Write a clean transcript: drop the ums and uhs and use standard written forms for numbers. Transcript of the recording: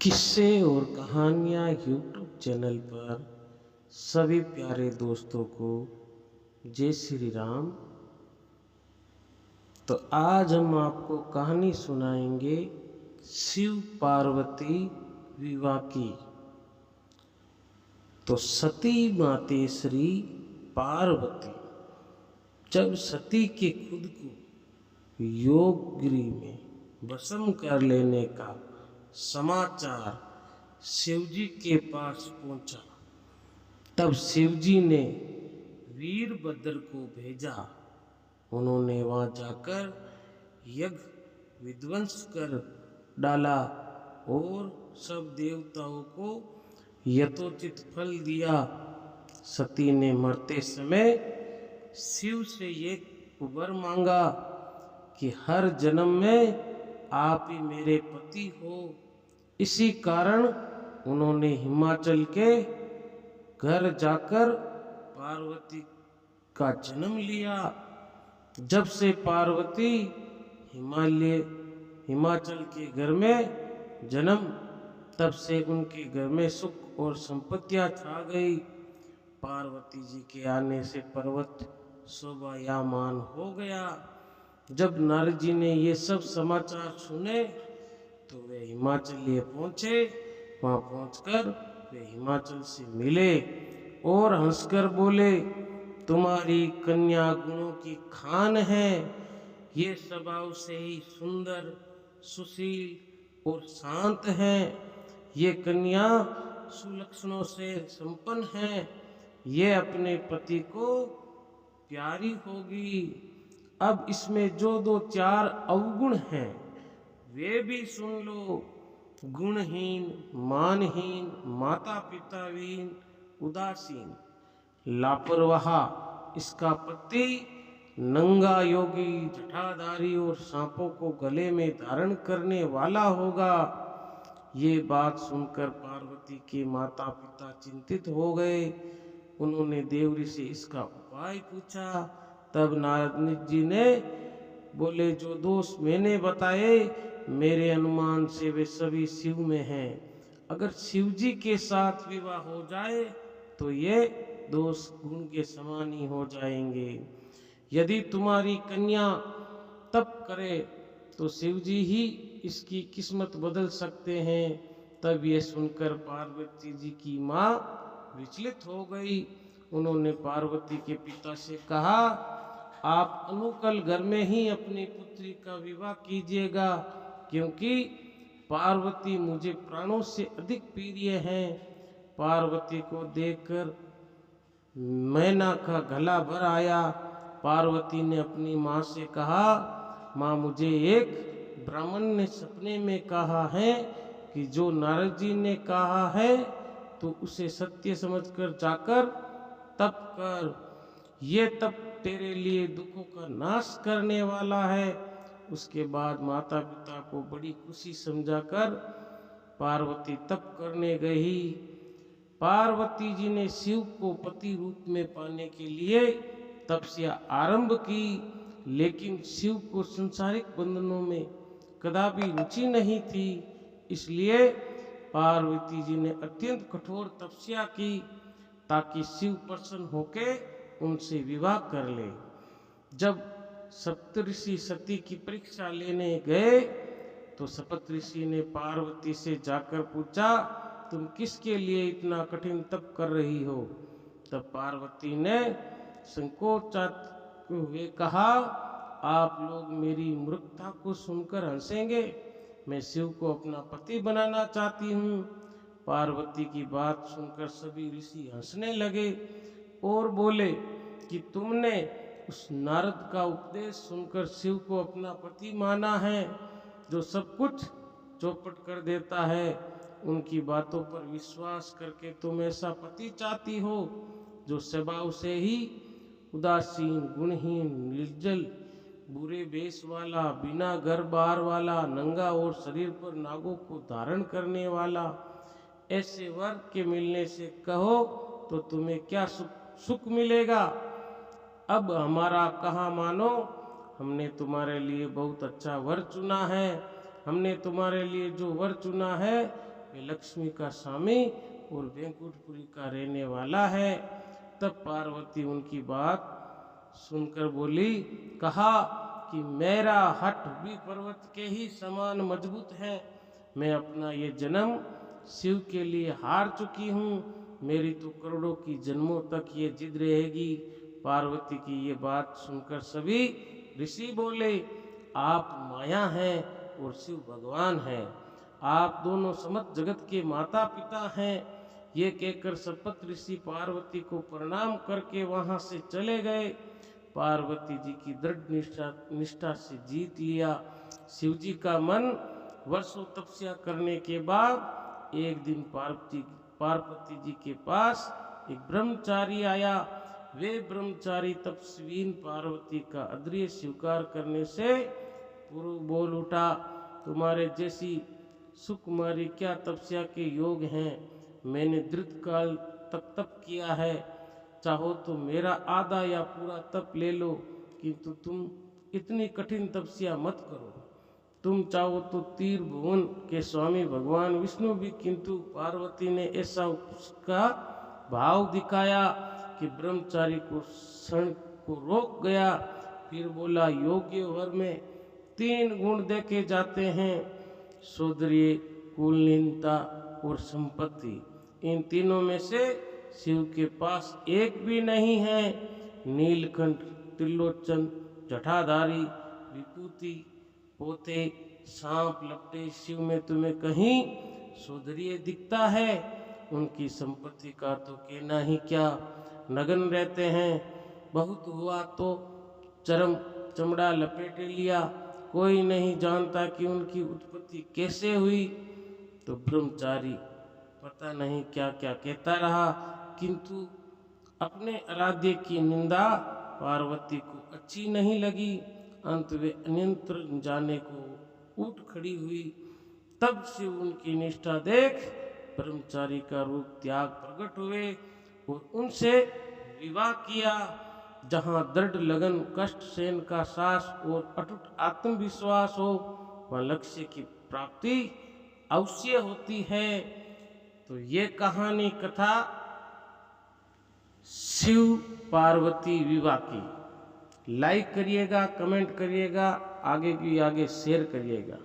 किस्से और कहानियाँ यूट्यूब चैनल पर सभी प्यारे दोस्तों को जय श्री राम। तो आज हम आपको कहानी सुनाएंगे शिव पार्वती विवाह की। तो सती मातेश्वरी पार्वती जब सती के खुद को योगगिरी में भस्म कर लेने का समाचार शिवजी के पास पहुंचा, तब शिवजी ने वीरभद्र को भेजा। उन्होंने वहां जाकर यज्ञ विध्वंस कर डाला और सब देवताओं को यथोचित फल दिया। सती ने मरते समय शिव से ये वर मांगा कि हर जन्म में आप ही मेरे पति हो। इसी कारण उन्होंने हिमाचल के घर जाकर पार्वती का जन्म लिया। जब से पार्वती हिमाचल के घर में जन्म, तब से उनके घर में सुख और संपत्तियां छा गई। पार्वती जी के आने से पर्वत शोभायमान हो गया। जब नारद जी ने ये सब समाचार सुने तो वे हिमाचल पहुंचे। वहां पहुंचकर वे हिमाचल से मिले और हंसकर बोले, तुम्हारी कन्या गुणों की खान है। ये स्वभाव से ही सुंदर, सुशील और शांत है। ये कन्या सुलक्षणों से संपन्न है। ये अपने पति को प्यारी होगी। अब इसमें जो दो चार अवगुण हैं वे भी सुन लो। गुणहीन, मानहीन, माता पिताहीन, उदासीन, लापरवाह। इसका पति नंगा, योगी, जटाधारी और सांपों को गले में धारण करने वाला होगा। ये बात सुनकर पार्वती के माता पिता चिंतित हो गए। उन्होंने देवरी से इसका उपाय पूछा। तब नारद जी ने बोले, जो दोष मैंने बताए मेरे अनुमान से वे सभी शिव में हैं। अगर शिव जी के साथ विवाह हो जाए तो ये दोष गुण के समान ही हो जाएंगे। यदि तुम्हारी कन्या तप करे तो शिव जी ही इसकी किस्मत बदल सकते हैं। तब ये सुनकर पार्वती जी की माँ विचलित हो गई। उन्होंने पार्वती के पिता से कहा, आप अनुकल घर में ही अपनी पुत्री का विवाह कीजिएगा, क्योंकि पार्वती मुझे प्राणों से अधिक प्रिय है। पार्वती को देखकर मैना का गला भर आया। पार्वती ने अपनी माँ से कहा, माँ, मुझे एक ब्राह्मण ने सपने में कहा है कि जो नारद जी ने कहा है तो उसे सत्य समझकर जाकर तप कर। ये तप तेरे लिए दुखों का नाश करने वाला है। उसके बाद माता पिता को बड़ी खुशी समझाकर पार्वती तप करने गई। पार्वती जी ने शिव को पति रूप में पाने के लिए तपस्या आरंभ की, लेकिन शिव को संसारिक बंधनों में कदापि रुचि नहीं थी। इसलिए पार्वती जी ने अत्यंत कठोर तपस्या की ताकि शिव प्रसन्न होके उनसे विवाह कर ले। जब सप्तऋषि सती की परीक्षा लेने गए तो सप्तऋषि ने पार्वती से जाकर पूछा, तुम किसके लिए इतना कठिन तप कर रही हो? तब पार्वती ने संकोचाते हुए कहा, आप लोग मेरी मूर्खता को सुनकर हंसेंगे। मैं शिव को अपना पति बनाना चाहती हूँ। पार्वती की बात सुनकर सभी ऋषि हंसने लगे और बोले कि तुमने उस नारद का उपदेश सुनकर शिव को अपना पति माना है, जो सब कुछ चौपट कर देता है। उनकी बातों पर विश्वास करके तुम ऐसा पति चाहती हो जो स्वभाव से ही उदासीन, गुणहीन, निर्जल, बुरे वेश वाला, बिना घर बार वाला, नंगा और शरीर पर नागों को धारण करने वाला। ऐसे वर के मिलने से कहो तो तुम्हें क्या सुख मिलेगा। अब हमारा कहा मानो, हमने तुम्हारे लिए बहुत अच्छा वर चुना है। हमने तुम्हारे लिए जो वर चुना है वे लक्ष्मी का स्वामी और वैकुंठपुरी का रहने वाला है। तब पार्वती उनकी बात सुनकर बोली, कहा कि मेरा हठ भी पर्वत के ही समान मजबूत है। मैं अपना ये जन्म शिव के लिए हार चुकी हूँ, मेरी तो करोड़ों की जन्मों तक ये जिद रहेगी। पार्वती की ये बात सुनकर सभी ऋषि बोले, आप माया हैं और शिव भगवान हैं, आप दोनों समस्त जगत के माता पिता हैं। ये कहकर सप्त ऋषि पार्वती को प्रणाम करके वहां से चले गए। पार्वती जी की दृढ़ निष्ठा से जीत लिया शिव जी का मन। वर्षों तपस्या करने के बाद एक दिन पार्वती जी के पास एक ब्रह्मचारी आया। वे ब्रह्मचारी तपस्वीन पार्वती का अद्रिय स्वीकार करने से पूर्व बोल उठा, तुम्हारे जैसी सुकुमारी क्या तपस्या के योग हैं। मैंने दृढ़ काल तक तप किया है, चाहो तो मेरा आधा या पूरा तप ले लो, किंतु तुम इतनी कठिन तपस्या मत करो। तुम चाहो तो तीर भुवन के स्वामी भगवान विष्णु भी, किंतु पार्वती ने ऐसा उसका भाव दिखाया कि ब्रह्मचारी को क्षण को रोक गया। फिर बोला, योग्य वर में 3 गुण देखे जाते हैं, सौंदर्य, कुलीनता और संपत्ति। इन तीनों में से शिव के पास एक भी नहीं है। नीलकंठ, त्रिलोचन, जटाधारी, विभूति, पोते, सांप लपटे शिव में तुम्हें कहीं सौंदर्य दिखता है? उनकी संपत्ति का तो कहना ही क्या, नग्न रहते हैं। बहुत हुआ तो चमड़ा लपेट लिया, कोई नहीं जानता कि उनकी उत्पत्ति कैसे हुई। तो ब्रह्मचारी पता नहीं क्या क्या कहता रहा, किंतु अपने आराध्य की निंदा पार्वती को अच्छी नहीं लगी। अंत वे अन्यंत्र जाने को उठ खड़ी हुई। तब से उनकी निष्ठा देख ब्रह्मचारी का रूप त्याग प्रकट हुए और उनसे विवाह किया। जहाँ दृढ़ लगन, कष्ट सहन का साहस और अटूट आत्मविश्वास हो, वह लक्ष्य की प्राप्ति अवश्य होती है। तो ये कहानी कथा शिव पार्वती विवाह की। लाइक करिएगा, कमेंट करिएगा, आगे की आगे शेयर करिएगा।